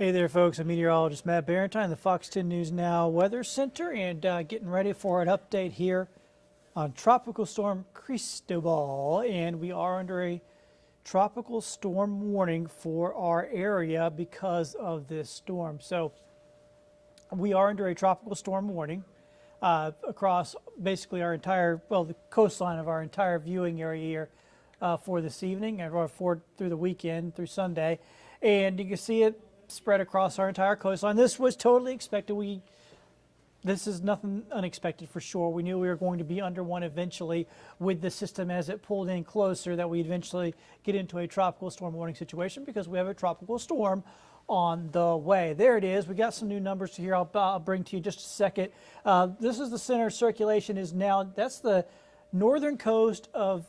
Hey there, folks. I'm meteorologist Matt Barrentine, the Fox 10 News Now Weather Center, and getting ready for an update here on Tropical Storm Cristobal. And we are under a tropical storm warning for our area because of this storm. So we are under a tropical storm warning across basically our entire, well, the coastline of our entire viewing area here for this evening and through the weekend, through Sunday. And you can see it spread across our entire coastline. This was totally expected. This is nothing unexpected for sure. We knew we were going to be under one eventually with the system as it pulled in closer, that we'd eventually get into a tropical storm warning situation because we have a tropical storm on the way. There it is. We got some new numbers here I'll bring to you in just a second. This is the center circulation is now, that's the northern coast of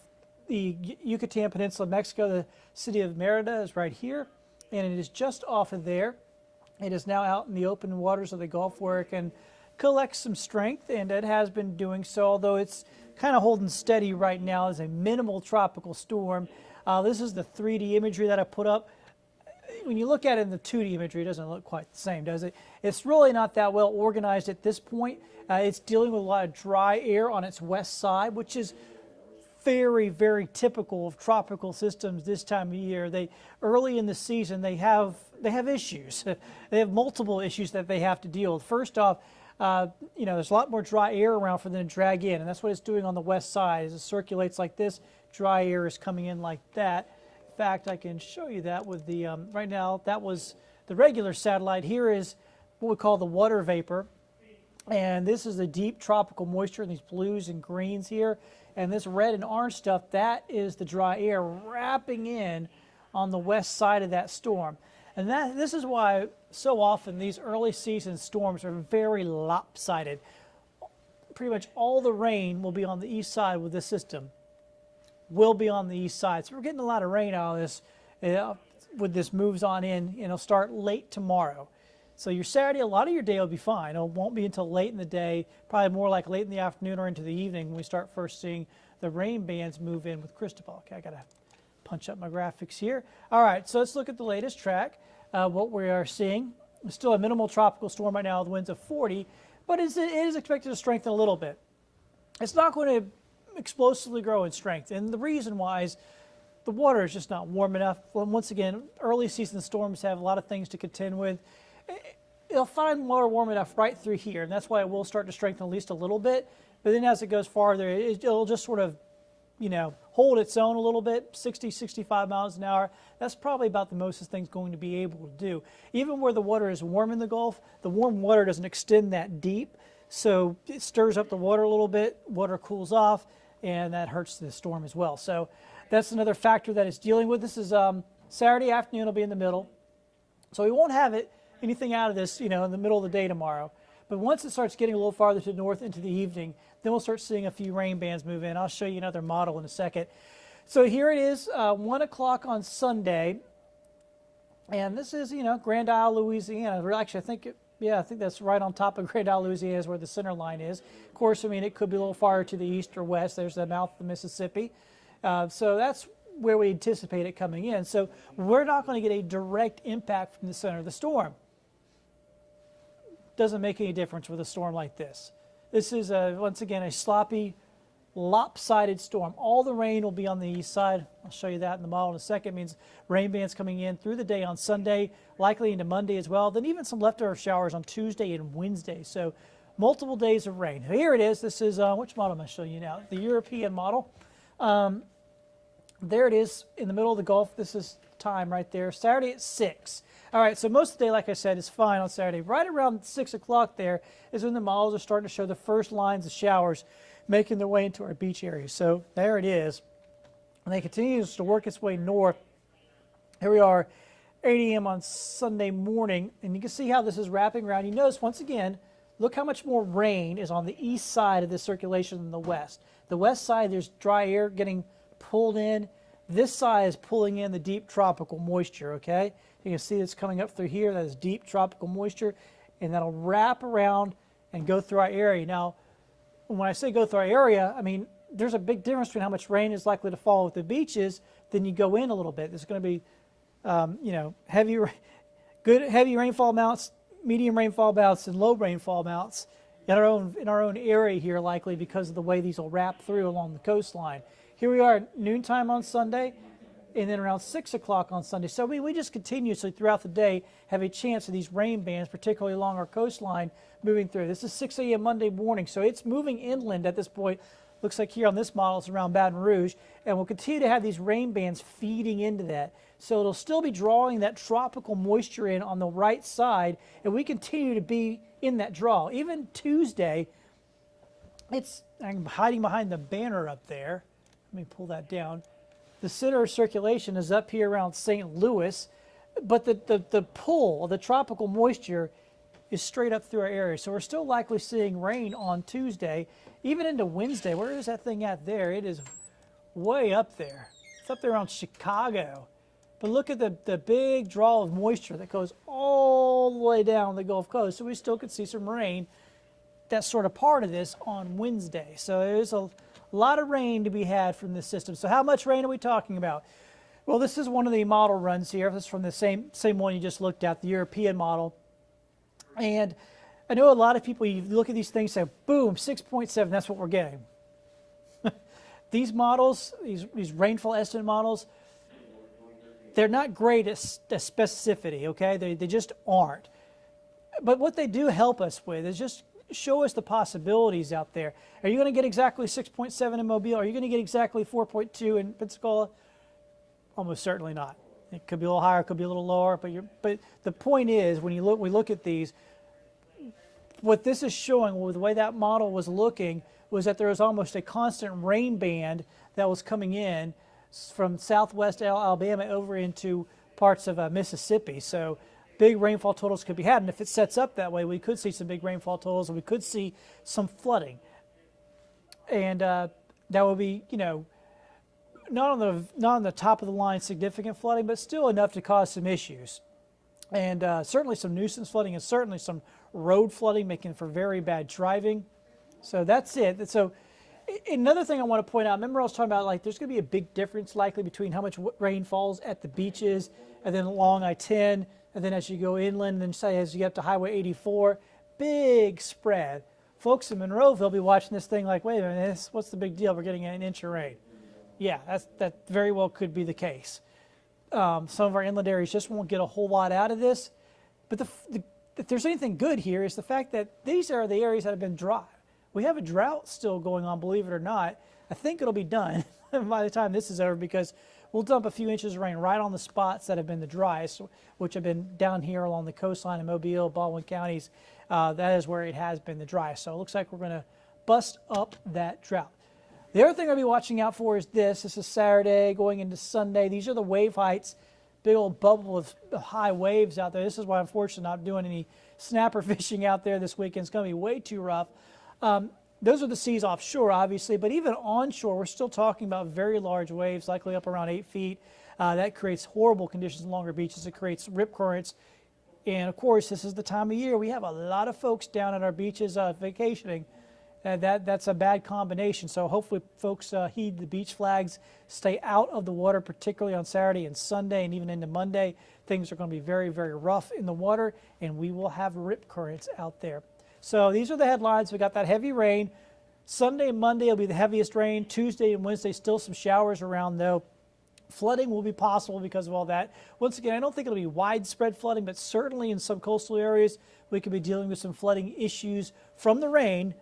the Yucatan Peninsula, Mexico. The city of Merida is right here, and it is just off of there. It is now out in the open waters of the Gulf where it can collect some strength, and it has been doing so, although it's kind of holding steady right now as a minimal tropical storm. This is the 3D imagery that I put up. When you look at it in the 2D imagery, it doesn't look quite the same, does it? It's really not that well organized at this point. It's dealing with a lot of dry air on its west side, which is very, very typical of tropical systems this time of year. Early in the season, they have issues. They have multiple issues that they have to deal with. First off, there's a lot more dry air around for them to drag in, and that's what it's doing on the west side. As it circulates like this, dry air is coming in like that. In fact, I can show you that with the, right now, that was the regular satellite. Here is what we call the water vapor, and this is the deep tropical moisture, and these blues and greens here. And this red and orange stuff, that is the dry air wrapping in on the west side of that storm. And this is why so often these early season storms are very lopsided. Pretty much all the rain will be on the east side with this system. Will be on the east side. So we're getting a lot of rain out of this with this moves on in, and it'll start late tomorrow. So your Saturday, a lot of your day will be fine. It won't be until late in the day, probably more like late in the afternoon or into the evening when we start first seeing the rain bands move in with Cristobal. Okay, I got to punch up my graphics here. All right, so let's look at the latest track. What we are seeing is still a minimal tropical storm right now with winds of 40, but it is expected to strengthen a little bit. It's not going to explosively grow in strength, and the reason why is the water is just not warm enough. Well, once again, early season storms have a lot of things to contend with. It'll find water warm enough right through here, and that's why it will start to strengthen at least a little bit. But then as it goes farther, it'll just sort of, hold its own a little bit, 60, 65 miles an hour. That's probably about the most this thing's going to be able to do. Even where the water is warm in the Gulf, the warm water doesn't extend that deep, so it stirs up the water a little bit, water cools off, and that hurts the storm as well. So that's another factor that it's dealing with. This is Saturday afternoon, it'll be in the middle. So we won't have anything out of this, in the middle of the day tomorrow. But once it starts getting a little farther to the north into the evening, then we'll start seeing a few rain bands move in. I'll show you another model in a second. So here it is, 1 o'clock on Sunday. And this is, Grand Isle, Louisiana. Actually, I think that's right on top of Grand Isle, Louisiana is where the center line is. Of course, it could be a little farther to the east or west. There's the mouth of the Mississippi. So that's where we anticipate it coming in. So we're not going to get a direct impact from the center of the storm. Doesn't make any difference with a storm like this. This is, once again, a sloppy, lopsided storm. All the rain will be on the east side. I'll show you that in the model in a second. It means rain bands coming in through the day on Sunday, likely into Monday as well. Then even some leftover showers on Tuesday and Wednesday. So multiple days of rain. Here it is. This is, which model am I showing you now? The European model. There it is in the middle of the Gulf. This is time right there. Saturday at 6. All right, so most of the day, like I said, is fine on Saturday. Right around 6 o'clock there is when the models are starting to show the first lines of showers making their way into our beach area. So there it is. And they continue to work its way north. Here we are, 8 a.m. on Sunday morning, and you can see how this is wrapping around. You notice, once again, look how much more rain is on the east side of this circulation than the west. The west side, there's dry air getting pulled in. This side is pulling in the deep tropical moisture, okay? You can see it's coming up through here. That is deep tropical moisture, and that'll wrap around and go through our area. Now, when I say go through our area, there's a big difference between how much rain is likely to fall at the beaches. Then you go in a little bit. There's going to be, heavy good heavy rainfall amounts, medium rainfall amounts, and low rainfall amounts in our own area here, likely because of the way these will wrap through along the coastline. Here we are at noontime on Sunday, and then around 6 o'clock on Sunday. So we just continuously throughout the day have a chance of these rain bands, particularly along our coastline, moving through. This is 6 a.m. Monday morning, so it's moving inland at this point. Looks like here on this model it's around Baton Rouge, and we'll continue to have these rain bands feeding into that. So it'll still be drawing that tropical moisture in on the right side, and we continue to be in that draw. Even Tuesday, I'm hiding behind the banner up there. Let me pull that down. The center of circulation is up here around St. Louis, but the pull of the tropical moisture is straight up through our area. So we're still likely seeing rain on Tuesday, even into Wednesday. Where is that thing at there? It is way up there. It's up there around Chicago. But look at the big draw of moisture that goes all the way down the Gulf Coast. So we still could see some rain. That's sort of part of this on Wednesday. So there's a lot of rain to be had from this system. So how much rain are we talking about? Well, this is one of the model runs here. This is from the same one you just looked at, the European model. And I know a lot of people, you look at these things and say, boom, 6.7, that's what we're getting. These models, these rainfall estimate models, they're not great at specificity, okay? They just aren't. But what they do help us with is just show us the possibilities out there. Are you going to get exactly 6.7 in Mobile? Are you going to get exactly 4.2 in Pensacola? Almost certainly not. It could be a little higher, it could be a little lower, but the point is, when we look at these, what this is showing, with the way that model was looking, was that there was almost a constant rain band that was coming in from southwest Alabama over into parts of Mississippi. So big rainfall totals could be had, and if it sets up that way, we could see some big rainfall totals, and we could see some flooding. And that would be, not on the top of the line significant flooding, but still enough to cause some issues. And certainly some nuisance flooding, and certainly some road flooding, making for very bad driving. So that's it. So another thing I want to point out, remember I was talking about, like, there's going to be a big difference likely between how much rain falls at the beaches and then along I-10, and then as you go inland, and then say as you get up to Highway 84, big spread. Folks in Monroeville will be watching this thing like, wait a minute, what's the big deal? We're getting an inch of rain. Yeah, that very well could be the case. Some of our inland areas just won't get a whole lot out of this. But if there's anything good here, is the fact that these are the areas that have been dry. We have a drought still going on, believe it or not. I think it'll be done by the time this is over, because we'll dump a few inches of rain right on the spots that have been the driest, which have been down here along the coastline in Mobile, Baldwin counties. That is where it has been the driest. So it looks like we're going to bust up that drought. The other thing I'll be watching out for is this. This is Saturday going into Sunday. These are the wave heights, big old bubble of high waves out there. This is why, unfortunately, I'm not doing any snapper fishing out there this weekend. It's going to be way too rough. Those are the seas offshore, obviously, but even onshore, we're still talking about very large waves, likely up around 8 feet. That creates horrible conditions along our beaches. It creates rip currents. And, of course, this is the time of year. We have a lot of folks down at our beaches vacationing. That's a bad combination. So hopefully folks heed the beach flags, stay out of the water, particularly on Saturday and Sunday and even into Monday. Things are going to be very, very rough in the water, and we will have rip currents out there. So these are the headlines. We got that heavy rain. Sunday and Monday will be the heaviest rain. Tuesday and Wednesday, still some showers around, though. Flooding will be possible because of all that. Once again, I don't think it'll be widespread flooding, but certainly in some coastal areas, we could be dealing with some flooding issues from the rain,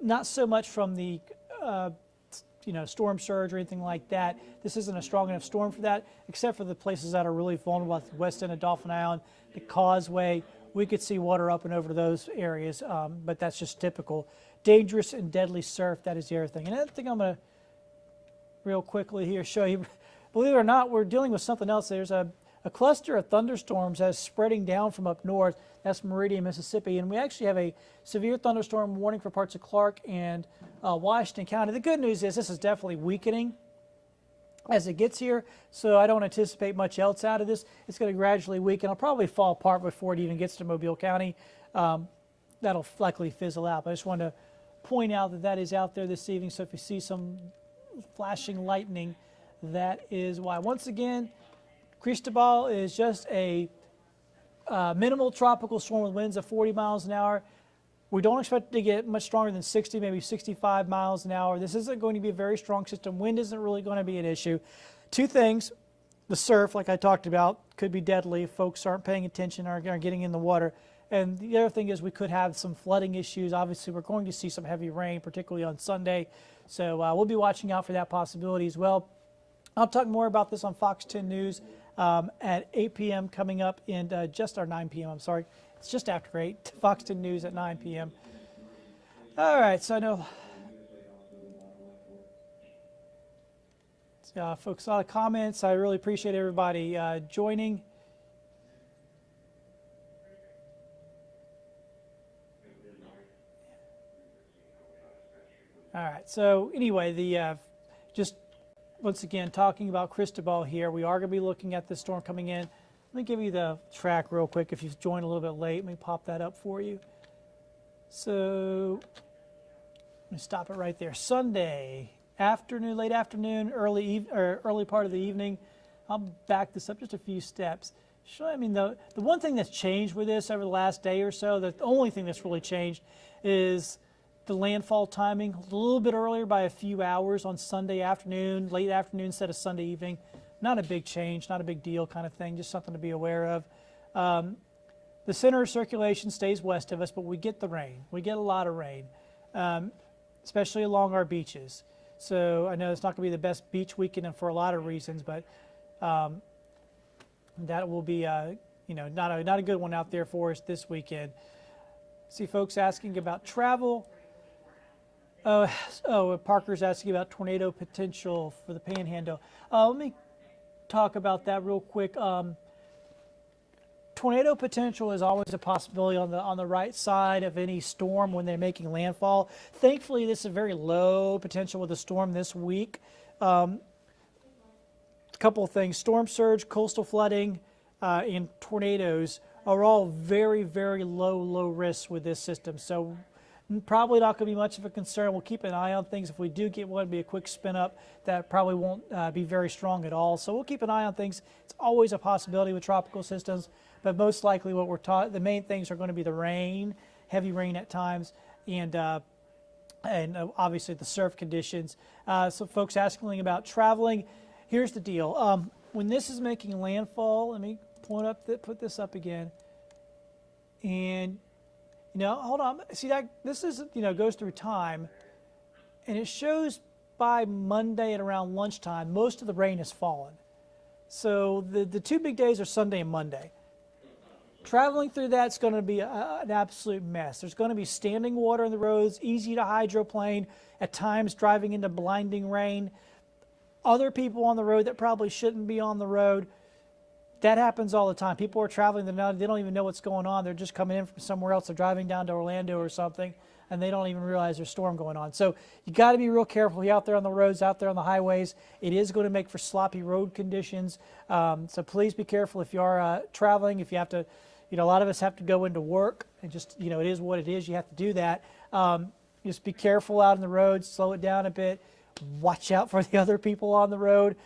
not so much from the storm surge or anything like that. This isn't a strong enough storm for that, except for the places that are really vulnerable, like the west end of Dauphin Island, the Causeway. We could see water up and over those areas, but that's just typical. Dangerous and deadly surf, that is the other thing. And I think I'm going to, real quickly here, show you, believe it or not, we're dealing with something else. There's a cluster of thunderstorms that's spreading down from up north. That's Meridian, Mississippi. And we actually have a severe thunderstorm warning for parts of Clark and Washington County. The good news is this is definitely weakening as it gets here, so I don't anticipate much else out of this. It's going to gradually weaken. It'll probably fall apart before it even gets to Mobile County. That'll likely fizzle out. But I just wanted to point out that that is out there this evening. So if you see some flashing lightning, that is why. Once again, Cristobal is just a minimal tropical storm with winds of 40 miles an hour. We don't expect it to get much stronger than 60, maybe 65 miles an hour. This isn't going to be a very strong system. Wind isn't really going to be an issue. Two things. The surf, like I talked about, could be deadly if folks aren't paying attention or are getting in the water. And the other thing is we could have some flooding issues. Obviously, we're going to see some heavy rain, particularly on Sunday. So we'll be watching out for that possibility as well. I'll talk more about this on Fox 10 News at 8 p.m. coming up in just our 9 p.m. I'm sorry. It's just after 8. Fox 10 News at 9 p.m. All right. So I know folks, a lot of comments. I really appreciate everybody joining. All right. So anyway, just once again talking about Cristobal here. We are going to be looking at this storm coming in. Let me give you the track real quick. If you've joined a little bit late, let me pop that up for you. So let me stop it right there. Sunday afternoon, late afternoon, early part of the evening. I'll back this up just a few steps. I mean, the one thing that's changed with this over the last day or so, the only thing that's really changed is the landfall timing. A little bit earlier by a few hours on Sunday afternoon, late afternoon instead of Sunday evening. Not a big change, not a big deal kind of thing, just something to be aware of. The center of circulation stays west of us, but we get the rain. We get a lot of rain, especially along our beaches. So I know it's not going to be the best beach weekend for a lot of reasons, but that will be not a good one out there for us this weekend. See folks asking about travel. Parker's asking about tornado potential for the Panhandle. Let me talk about that real quick. Tornado potential is always a possibility on the right side of any storm when they're making landfall. Thankfully, this is a very low potential with a storm this week. A couple of things: storm surge, coastal flooding, and tornadoes are all very, very low risk with this system. So probably not going to be much of a concern. We'll keep an eye on things. If we do get one, it'll be a quick spin up. That probably won't be very strong at all. So we'll keep an eye on things. It's always a possibility with tropical systems, but most likely what we're taught, the main things are going to be the rain, heavy rain at times, and obviously the surf conditions. So folks asking about traveling. Here's the deal. When this is making landfall, let me put this up again. And hold on. See that this is goes through time, and it shows by Monday at around lunchtime most of the rain has fallen. So the two big days are Sunday and Monday. Traveling through that's going to be an absolute mess. There's going to be standing water on the roads, easy to hydroplane, at times driving into blinding rain. Other people on the road that probably shouldn't be on the road. That happens all the time. People are traveling, they don't even know what's going on. They're just coming in from somewhere else. They're driving down to Orlando or something, and they don't even realize there's a storm going on. So you got to be real careful out there on the roads, out there on the highways. It is going to make for sloppy road conditions. So please be careful if you are traveling. If you have to, a lot of us have to go into work, and just, it is what it is. You have to do that. Just be careful out on the roads. Slow it down a bit. Watch out for the other people on the road.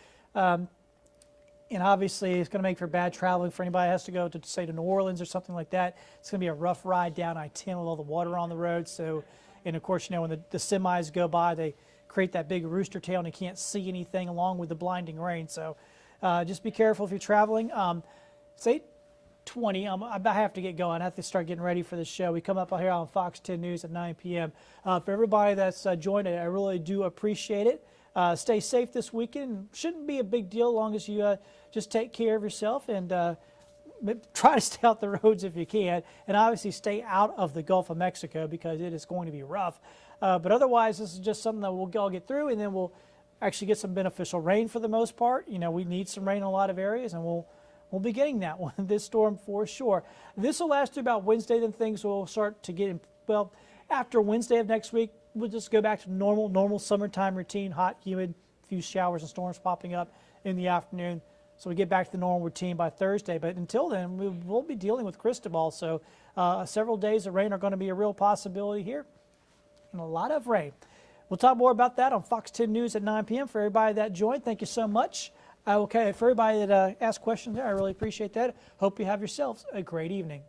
And obviously, it's going to make for bad traveling for anybody who has to go to, say, to New Orleans or something like that. It's going to be a rough ride down I-10 with all the water on the road. So, and of course, when the semis go by, they create that big rooster tail and you can't see anything along with the blinding rain. So just be careful if you're traveling. It's 8:20. I have to get going. I have to start getting ready for the show. We come up here on Fox 10 News at 9 p.m. For everybody that's joined, I really do appreciate it. Stay safe this weekend. Shouldn't be a big deal as long as you just take care of yourself and try to stay out the roads if you can. And obviously stay out of the Gulf of Mexico because it is going to be rough. But otherwise, this is just something that we'll all get through, and then we'll actually get some beneficial rain for the most part. We need some rain in a lot of areas, and we'll be getting that one, this storm for sure. This will last through about Wednesday, then things will start to get, after Wednesday of next week, we'll just go back to normal summertime routine, hot, humid, a few showers and storms popping up in the afternoon. So we get back to the normal routine by Thursday. But until then, we'll be dealing with Cristobal. So several days of rain are going to be a real possibility here, and a lot of rain. We'll talk more about that on Fox 10 News at 9 p.m. For everybody that joined, thank you so much. Okay, for everybody that asked questions there, I really appreciate that. Hope you have yourselves a great evening.